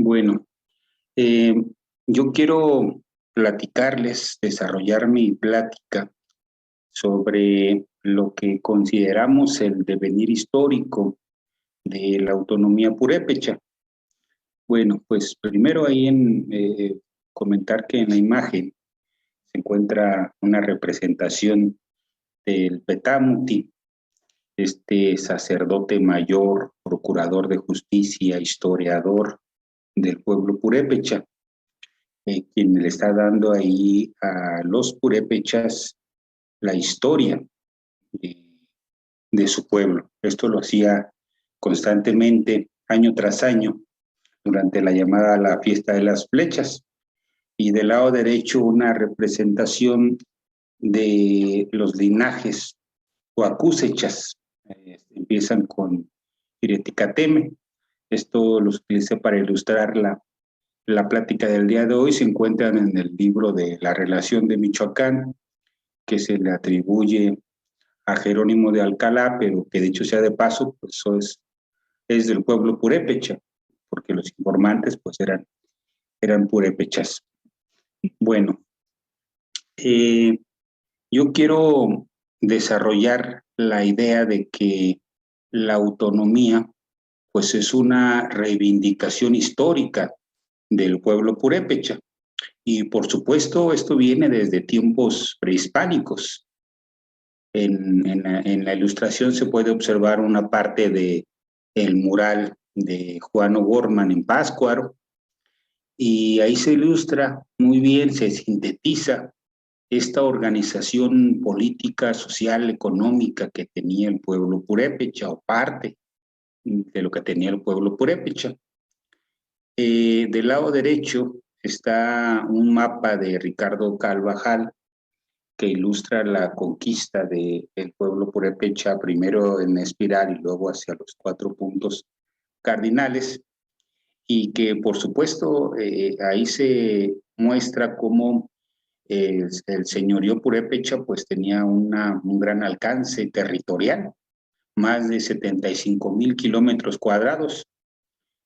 Bueno, eh, yo quiero platicarles, desarrollar mi plática sobre lo que consideramos el devenir histórico de la autonomía purépecha. Bueno, pues primero comentar que en la imagen se encuentra una representación del Petámuti, este sacerdote mayor, procurador de justicia, historiador del pueblo purépecha, quien le está dando ahí a los purépechas la historia de, de su pueblo. Esto lo hacía constantemente, año tras año, durante la llamada la fiesta de las flechas. Y del lado derecho una representación de los linajes o acúsechas. Empiezan con Iriticateme. Esto lo utilicé para ilustrar la plática del día de hoy. Se encuentran en el libro de La Relación de Michoacán, que se le atribuye a Jerónimo de Alcalá, pero que dicho sea de paso, pues eso es del pueblo purépecha, porque los informantes pues eran purépechas. Bueno, yo quiero desarrollar la idea de que la autonomía pues es una reivindicación histórica del pueblo purépecha. Y por supuesto esto viene desde tiempos prehispánicos. En la ilustración se puede observar una parte del mural de Juan O'Gorman en Pátzcuaro, y ahí se ilustra muy bien, se sintetiza esta organización política, social, económica que tenía el pueblo purépecha, o parte de lo que tenía el pueblo purépecha. Del lado derecho está un mapa de Ricardo Carvajal que ilustra la conquista del pueblo purépecha, primero en espiral y luego hacia los 4 puntos cardinales, y que por supuesto ahí se muestra cómo el señorío purépecha pues tenía un gran alcance territorial, más de 75,000 kilómetros cuadrados.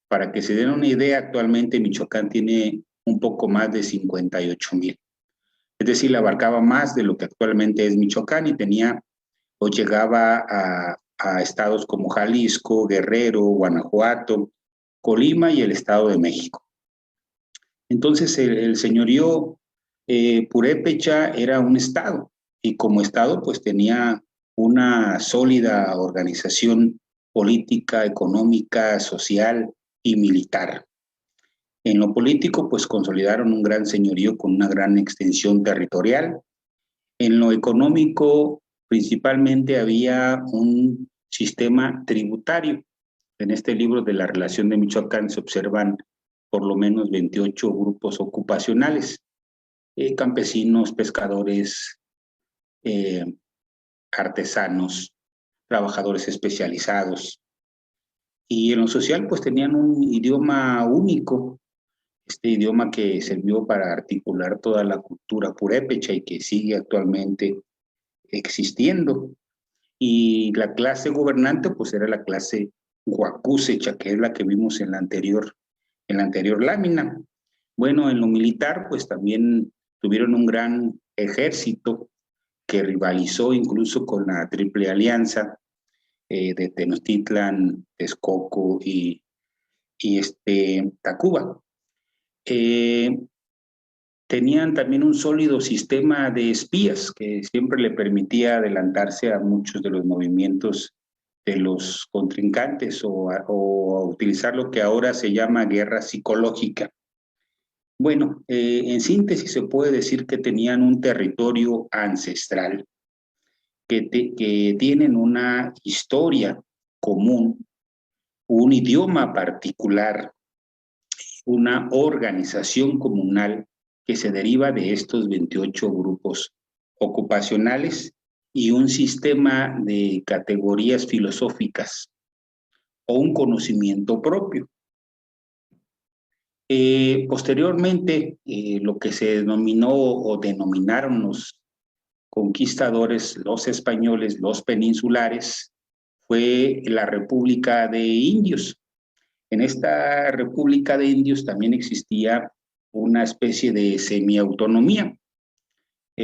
Para que se den una idea, actualmente Michoacán tiene un poco más de 58,000. Es decir, le abarcaba más de lo que actualmente es Michoacán, y tenía o llegaba a estados como Jalisco, Guerrero, Guanajuato, Colima y el Estado de México. Entonces el señorío purépecha era un estado, y como estado pues tenía una sólida organización política, económica, social y militar. En lo político pues consolidaron un gran señorío con una gran extensión territorial. En lo económico principalmente había un sistema tributario. En este libro de La Relación de Michoacán se observan por lo menos 28 grupos ocupacionales, campesinos, pescadores, eh, artesanos, trabajadores especializados. Y en lo social pues tenían un idioma único, este idioma que sirvió para articular toda la cultura purépecha y que sigue actualmente existiendo. Y la clase gobernante pues era la clase huacúsecha, que es la que vimos en la anterior lámina. Bueno, en lo militar pues también tuvieron un gran ejército que rivalizó incluso con la Triple Alianza de Tenochtitlan, Texcoco y Tacuba. Eh, Tenían también un sólido sistema de espías que siempre le permitía adelantarse a muchos de los movimientos de los contrincantes, o a utilizar lo que ahora se llama guerra psicológica. Bueno, en síntesis se puede decir que tenían un territorio ancestral, que tienen una historia común, un idioma particular, una organización comunal que se deriva de estos 28 grupos ocupacionales, y un sistema de categorías filosóficas o un conocimiento propio. Posteriormente, lo que se denominó o denominaron los conquistadores, los españoles, los peninsulares, fue la República de Indios. En esta República de Indios también existía una especie de semiautonomía.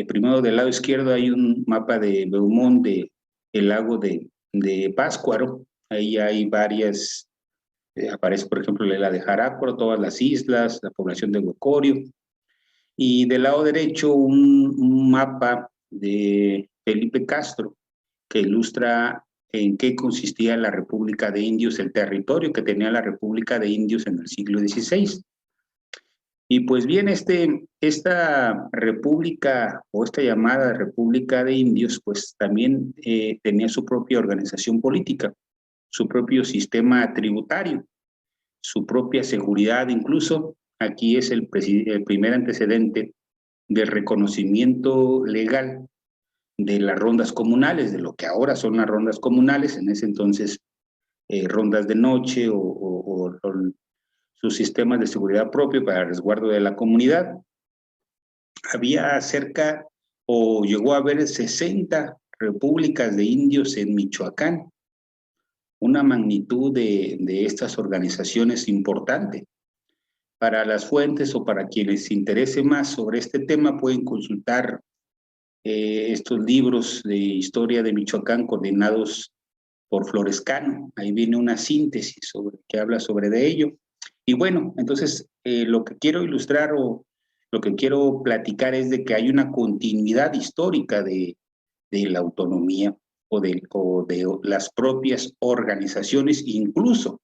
Primero del lado izquierdo hay un mapa de Beaumont del lago de Pátzcuaro. Ahí hay varias, aparece por ejemplo la isla de Jarácuaro, todas las islas, la población de Huecorio. Y del lado derecho un mapa de Felipe Castro que ilustra en qué consistía la República de Indios, el territorio que tenía la República de Indios en el siglo XVI. Y pues bien, esta república o esta llamada República de Indios, pues también tenía su propia organización política, su propio sistema tributario, su propia seguridad incluso. Aquí es el primer antecedente del reconocimiento legal de las rondas comunales, de lo que ahora son las rondas comunales, en ese entonces rondas de noche o sus sistemas de seguridad propio para el resguardo de la comunidad. Había cerca o llegó a haber 60 repúblicas de indios en Michoacán, una magnitud de estas organizaciones importante. Para las fuentes o para quienes interese más sobre este tema pueden consultar estos libros de historia de Michoacán coordinados por Florescano. Ahí viene una síntesis que habla sobre de ello. Y bueno, entonces lo que quiero ilustrar o lo que quiero platicar es de que hay una continuidad histórica de la autonomía o de las propias organizaciones, incluso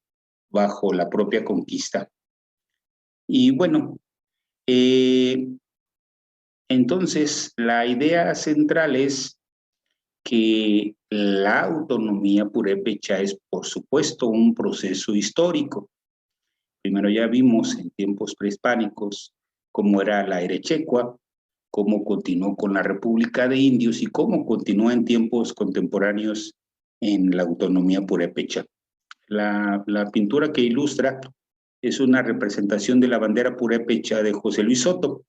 bajo la propia conquista. Y bueno, entonces la idea central es que la autonomía purépecha es, por supuesto, un proceso histórico. Primero ya vimos en tiempos prehispánicos cómo era la Erechecua, cómo continuó con la República de Indios y cómo continúa en tiempos contemporáneos en la autonomía purépecha. La pintura que ilustra es una representación de la bandera purépecha de José Luis Soto.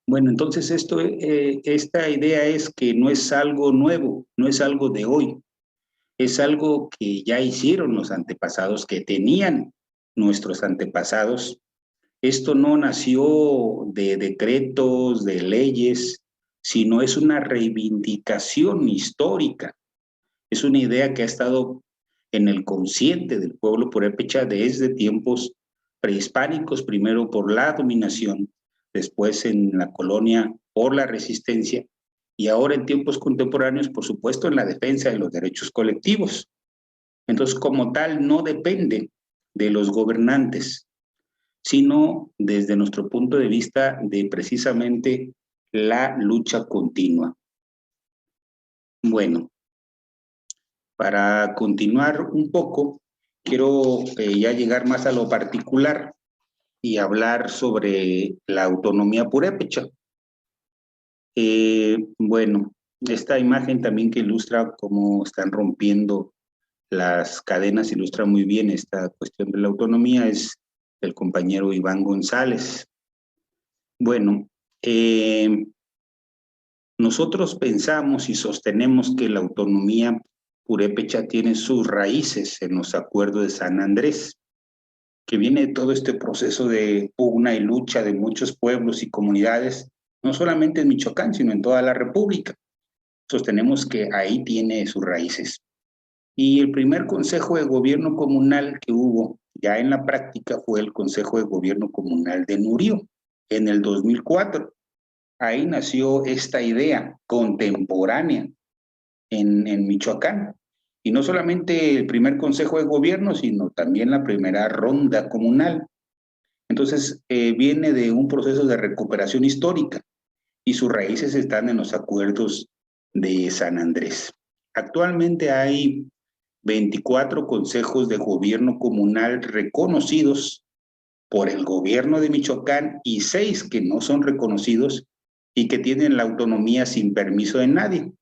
Bueno, entonces esta idea es que no es algo nuevo, no es algo de hoy, es algo que ya hicieron los antepasados, que tenían nuestros antepasados. Esto no nació de decretos, de leyes, sino es una reivindicación histórica. Es una idea que ha estado en el consciente del pueblo purépecha desde tiempos prehispánicos, primero por la dominación, después en la colonia por la resistencia y ahora en tiempos contemporáneos, por supuesto, en la defensa de los derechos colectivos. Entonces, como tal, no depende de los gobernantes, sino desde nuestro punto de vista de precisamente la lucha continua. Bueno, para continuar un poco, quiero ya llegar más a lo particular y hablar sobre la autonomía purépecha. Bueno, esta imagen también que ilustra cómo están rompiendo las cadenas, ilustra muy bien esta cuestión de la autonomía, es el compañero Iván González. Bueno, nosotros pensamos y sostenemos que la autonomía purépecha tiene sus raíces en los acuerdos de San Andrés, que viene de todo este proceso de pugna y lucha de muchos pueblos y comunidades, no solamente en Michoacán, sino en toda la República. Sostenemos que ahí tiene sus raíces. Y el primer Consejo de Gobierno Comunal que hubo ya en la práctica fue el Consejo de Gobierno Comunal de Nurío, en el 2004. Ahí nació esta idea contemporánea en Michoacán. Y no solamente el primer Consejo de Gobierno, sino también la primera ronda comunal. Entonces, viene de un proceso de recuperación histórica y sus raíces están en los acuerdos de San Andrés. Actualmente hay 24 consejos de gobierno comunal reconocidos por el gobierno de Michoacán y 6 que no son reconocidos y que tienen la autonomía sin permiso de nadie.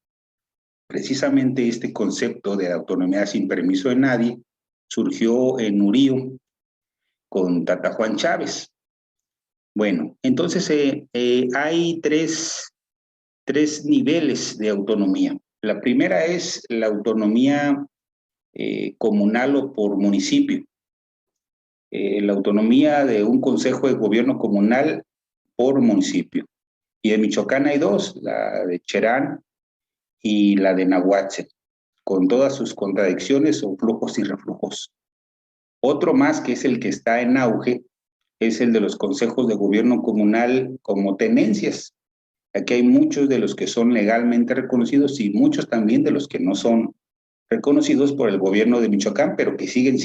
Precisamente este concepto de autonomía sin permiso de nadie surgió en Nurío con Tata Juan Chávez. Bueno, entonces hay tres niveles de autonomía. La primera es la autonomía comunal o por municipio. la autonomía de un consejo de gobierno comunal por municipio. Y en Michoacán hay dos, la de Cherán y la de Nahuatl, con todas sus contradicciones o flujos y reflujos. Otro más, que es el que está en auge, es el de los consejos de gobierno comunal como tenencias. Aquí hay muchos de los que son legalmente reconocidos y muchos también de los que no son reconocidos por el gobierno de Michoacán, pero que siguen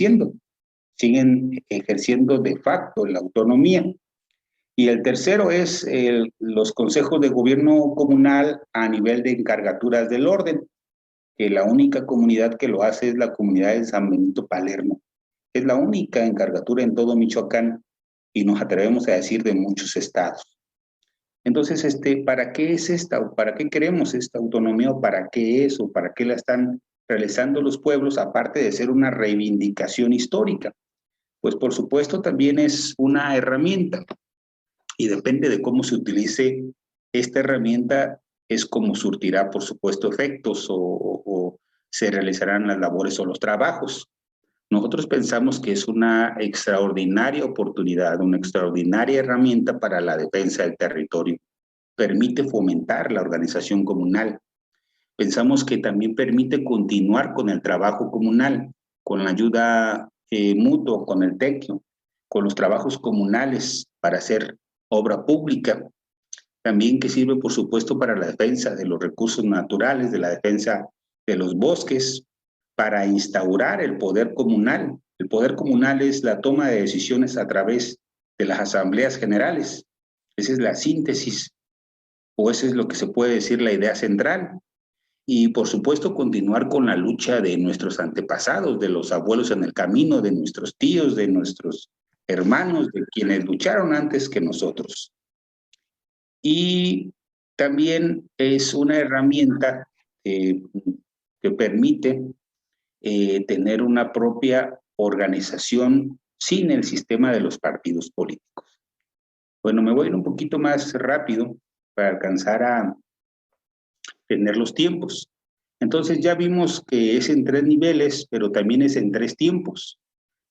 ejerciendo de facto la autonomía. Y el tercero es los consejos de gobierno comunal a nivel de encargaturas del orden, que la única comunidad que lo hace es la comunidad de San Benito Palermo. Es la única encargatura en todo Michoacán y nos atrevemos a decir de muchos estados. Entonces, ¿para qué es esta o para qué queremos esta autonomía o para qué es o para qué la están realizando los pueblos, aparte de ser una reivindicación histórica? Pues por supuesto también es una herramienta y depende de cómo se utilice esta herramienta es como surtirá, por supuesto, efectos o se realizarán las labores o los trabajos. Nosotros pensamos que es una extraordinaria oportunidad, una extraordinaria herramienta para la defensa del territorio. Permite fomentar la organización comunal. Pensamos que también permite continuar con el trabajo comunal, con la ayuda mutua, con el tequio, con los trabajos comunales para hacer obra pública. También que sirve, por supuesto, para la defensa de los recursos naturales, de la defensa de los bosques, para instaurar el poder comunal. El poder comunal es la toma de decisiones a través de las asambleas generales. Esa es la síntesis, o eso es lo que se puede decir la idea central. Y, por supuesto, continuar con la lucha de nuestros antepasados, de los abuelos en el camino, de nuestros tíos, de nuestros hermanos, de quienes lucharon antes que nosotros. Y también es una herramienta que permite tener una propia organización sin el sistema de los partidos políticos. Bueno, me voy a ir un poquito más rápido para alcanzar a tener los tiempos. Entonces ya vimos que es en 3 niveles, pero también es en 3 tiempos.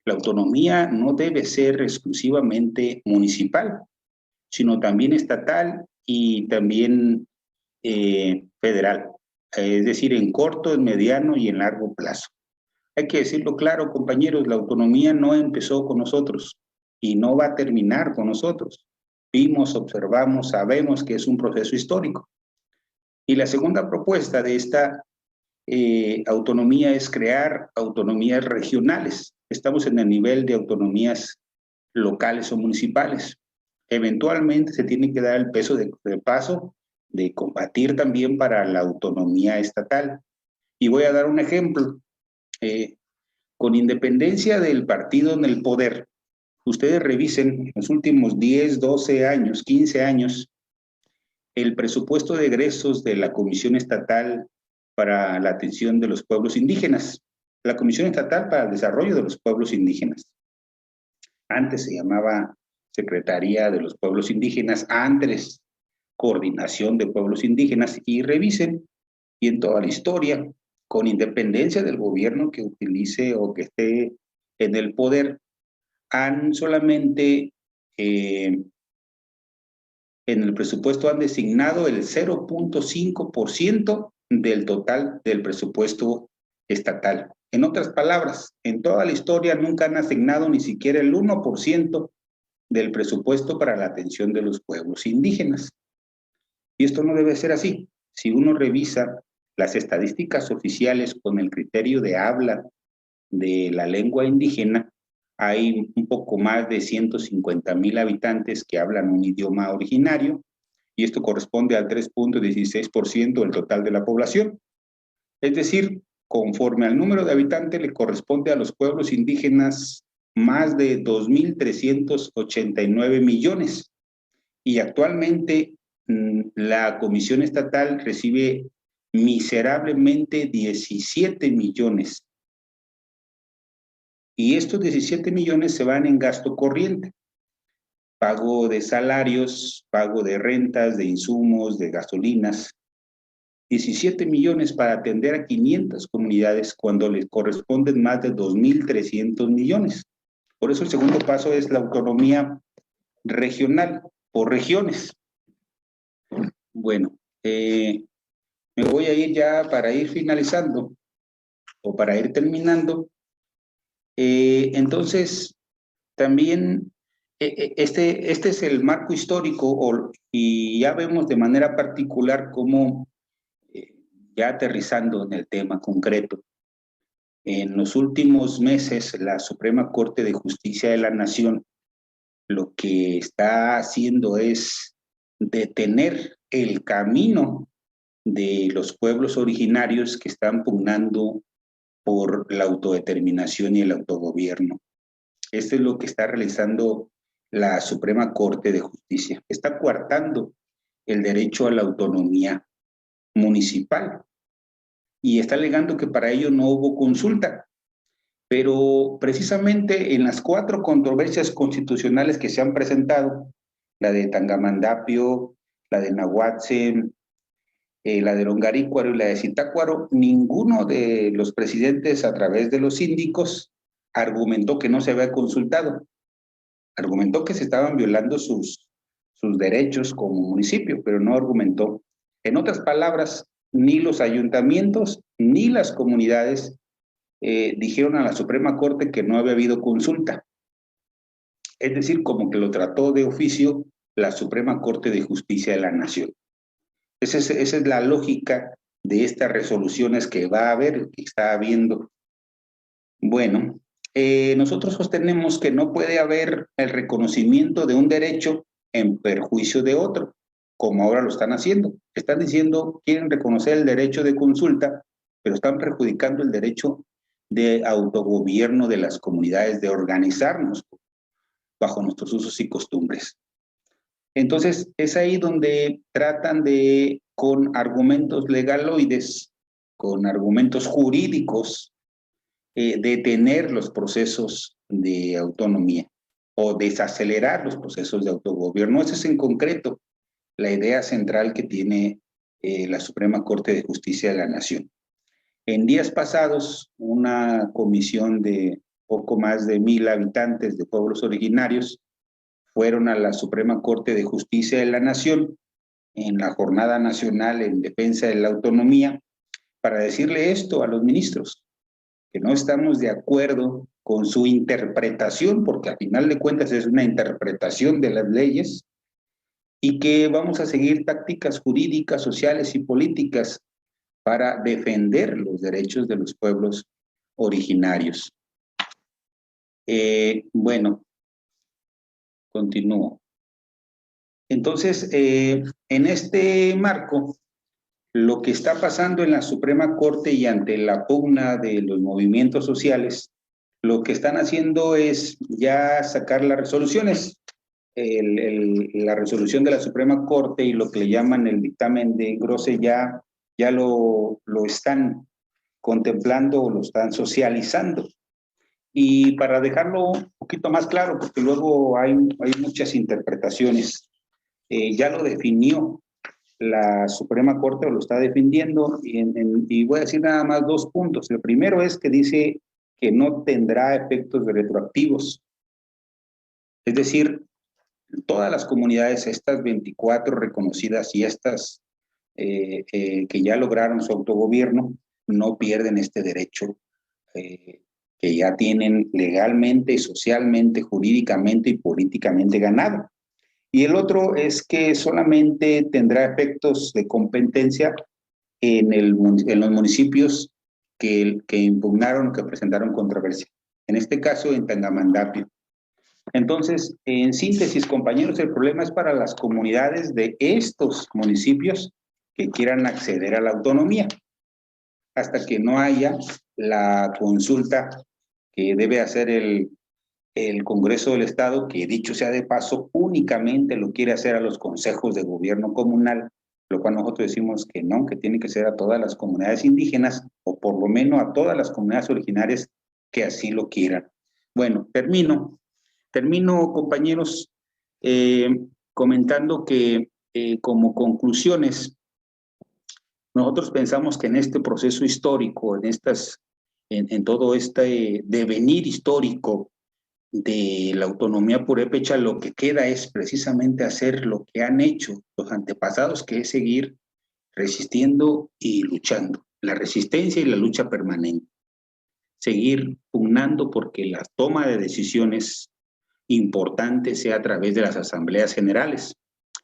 La autonomía no debe ser exclusivamente municipal, sino también estatal y también federal, es decir, en corto, en mediano y en largo plazo. Hay que decirlo claro, compañeros, la autonomía no empezó con nosotros y no va a terminar con nosotros. Vimos, observamos, sabemos que es un proceso histórico. Y la segunda propuesta de esta autonomía es crear autonomías regionales. Estamos en el nivel de autonomías locales o municipales. Eventualmente se tiene que dar el paso de combatir también para la autonomía estatal. Y voy a dar un ejemplo. Con independencia del partido en el poder, ustedes revisen los últimos 10, 12 años, 15 años, el presupuesto de egresos de la Comisión Estatal para la Atención de los Pueblos Indígenas, la Comisión Estatal para el Desarrollo de los Pueblos Indígenas. Antes se llamaba Secretaría de los Pueblos Indígenas, antes Coordinación de Pueblos Indígenas, y revisen, y en toda la historia, con independencia del gobierno que utilice o que esté en el poder, han solamente en el presupuesto han designado el 0.5% del total del presupuesto estatal. En otras palabras, en toda la historia nunca han asignado ni siquiera el 1% del presupuesto para la atención de los pueblos indígenas. Y esto no debe ser así. Si uno revisa las estadísticas oficiales con el criterio de habla de la lengua indígena, hay un poco más de 150,000 habitantes que hablan un idioma originario, y esto corresponde al 3.16% del total de la población. Es decir, conforme al número de habitantes, le corresponde a los pueblos indígenas más de 2.389 millones. Y actualmente la Comisión Estatal recibe miserablemente 17 millones. Y estos 17 millones se van en gasto corriente. Pago de salarios, pago de rentas, de insumos, de gasolinas. 17 millones para atender a 500 comunidades cuando les corresponden más de 2.300 millones. Por eso el segundo paso es la autonomía regional, por regiones. Bueno, me voy a ir ya para ir finalizando o para ir terminando. Entonces, también este es el marco histórico y ya vemos de manera particular cómo, ya aterrizando en el tema concreto, en los últimos meses la Suprema Corte de Justicia de la Nación lo que está haciendo es detener el camino de los pueblos originarios que están pugnando por la autodeterminación y el autogobierno. Esto es lo que está realizando la Suprema Corte de Justicia. Está coartando el derecho a la autonomía municipal y está alegando que para ello no hubo consulta. Pero precisamente en las 4 controversias constitucionales que se han presentado, la de Tangamandapio, la de Nahuatzin, la de Longarícuaro y la de Zitácuaro, ninguno de los presidentes a través de los síndicos argumentó que no se había consultado. Argumentó que se estaban violando sus derechos como municipio, pero no argumentó. En otras palabras, ni los ayuntamientos ni las comunidades dijeron a la Suprema Corte que no había habido consulta. Es decir, como que lo trató de oficio la Suprema Corte de Justicia de la Nación. Esa es la lógica de estas resoluciones que va a haber, que está habiendo. Bueno, nosotros sostenemos que no puede haber el reconocimiento de un derecho en perjuicio de otro, como ahora lo están haciendo. Están diciendo, quieren reconocer el derecho de consulta, pero están perjudicando el derecho de autogobierno de las comunidades, de organizarnos bajo nuestros usos y costumbres. Entonces, es ahí donde tratan de, con argumentos legaloides, con argumentos jurídicos, detener los procesos de autonomía o desacelerar los procesos de autogobierno. Esa es en concreto la idea central que tiene la Suprema Corte de Justicia de la Nación. En días pasados, una comisión de poco más de 1,000 habitantes de pueblos originarios fueron a la Suprema Corte de Justicia de la Nación en la Jornada Nacional en Defensa de la Autonomía para decirle esto a los ministros, que no estamos de acuerdo con su interpretación, porque al final de cuentas es una interpretación de las leyes, y que vamos a seguir tácticas jurídicas, sociales y políticas para defender los derechos de los pueblos originarios. Bueno, continúo. Entonces, en este marco, lo que está pasando en la Suprema Corte y ante la pugna de los movimientos sociales, lo que están haciendo es ya sacar las resoluciones. La resolución de la Suprema Corte y lo que le llaman el dictamen de Grosse ya lo están contemplando o lo están socializando. Y para dejarlo un poquito más claro, porque luego hay muchas interpretaciones, ya lo definió la Suprema Corte o lo está defendiendo y voy a decir nada más 2 puntos. El primero es que dice que no tendrá efectos retroactivos. Es decir, todas las comunidades, estas 24 reconocidas y estas que ya lograron su autogobierno, no pierden este derecho que ya tienen legalmente, socialmente, jurídicamente y políticamente ganado. Y el otro es que solamente tendrá efectos de competencia en los municipios que impugnaron o que presentaron controversia. En este caso, en Tangamandapio. Entonces, en síntesis, compañeros, el problema es para las comunidades de estos municipios que quieran acceder a la autonomía, hasta que no haya la consulta que debe hacer el Congreso del Estado, que dicho sea de paso, únicamente lo quiere hacer a los consejos de gobierno comunal, lo cual nosotros decimos que no, que tiene que ser a todas las comunidades indígenas, o por lo menos a todas las comunidades originarias que así lo quieran. Bueno, termino, compañeros, comentando que como conclusiones, nosotros pensamos que en este proceso histórico, en todo este devenir histórico de la autonomía purépecha, lo que queda es precisamente hacer lo que han hecho los antepasados, que es seguir resistiendo y luchando. La resistencia y la lucha permanente. Seguir pugnando porque la toma de decisiones importantes sea a través de las asambleas generales.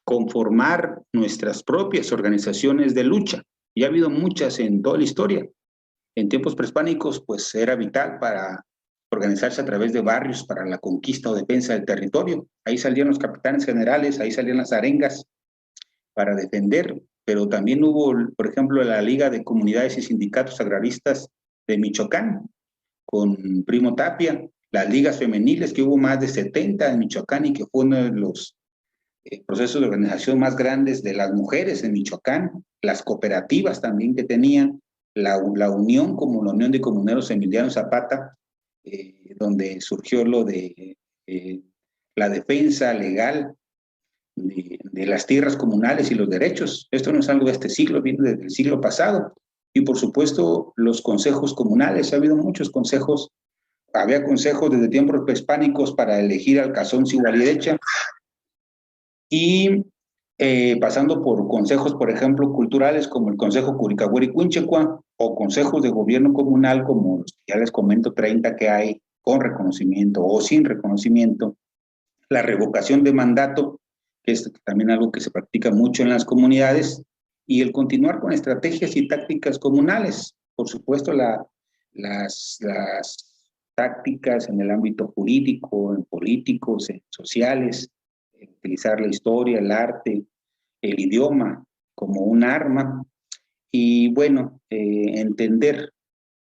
Conformar nuestras propias organizaciones de lucha. Y ha habido muchas en toda la historia. En tiempos prehispánicos, pues era vital para organizarse a través de barrios para la conquista o defensa del territorio. Ahí salían los capitanes generales, ahí salían las arengas para defender, pero también hubo, por ejemplo, la Liga de Comunidades y Sindicatos Agraristas de Michoacán, con Primo Tapia, las ligas femeniles, que hubo más de 70 en Michoacán y que fue uno de los procesos de organización más grandes de las mujeres en Michoacán, las cooperativas también que tenían, la unión como la Unión de Comuneros Emiliano Zapata, donde surgió lo de la defensa legal de las tierras comunales y los derechos. Esto no es algo de este siglo, viene desde el siglo pasado. Y por supuesto, los consejos comunales. Ha habido muchos consejos. Había consejos desde tiempos prehispánicos para elegir al cazón Cigualidecha. Y pasando por consejos, por ejemplo, culturales, como el Consejo Curicahueri-Quinchecua, o consejos de gobierno comunal, como los que ya les comento, 30 que hay, con reconocimiento o sin reconocimiento. La revocación de mandato, que es también algo que se practica mucho en las comunidades, y el continuar con estrategias y tácticas comunales. Por supuesto, las tácticas en el ámbito jurídico, en políticos, en sociales, utilizar la historia, el arte, el idioma como un arma, y bueno, entender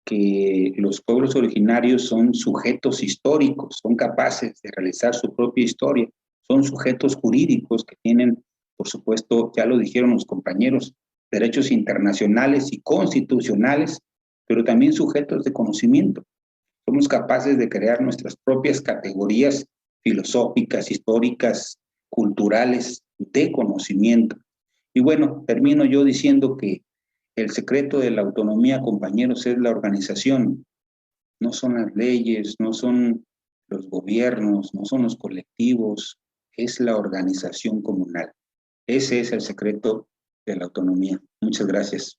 que los pueblos originarios son sujetos históricos, son capaces de realizar su propia historia, son sujetos jurídicos que tienen, por supuesto, ya lo dijeron los compañeros, derechos internacionales y constitucionales, pero también sujetos de conocimiento. Somos capaces de crear nuestras propias categorías filosóficas, históricas, culturales, de conocimiento. Y bueno, termino yo diciendo que el secreto de la autonomía, compañeros, es la organización. No son las leyes, no son los gobiernos, no son los colectivos, es la organización comunal. Ese es el secreto de la autonomía. Muchas gracias.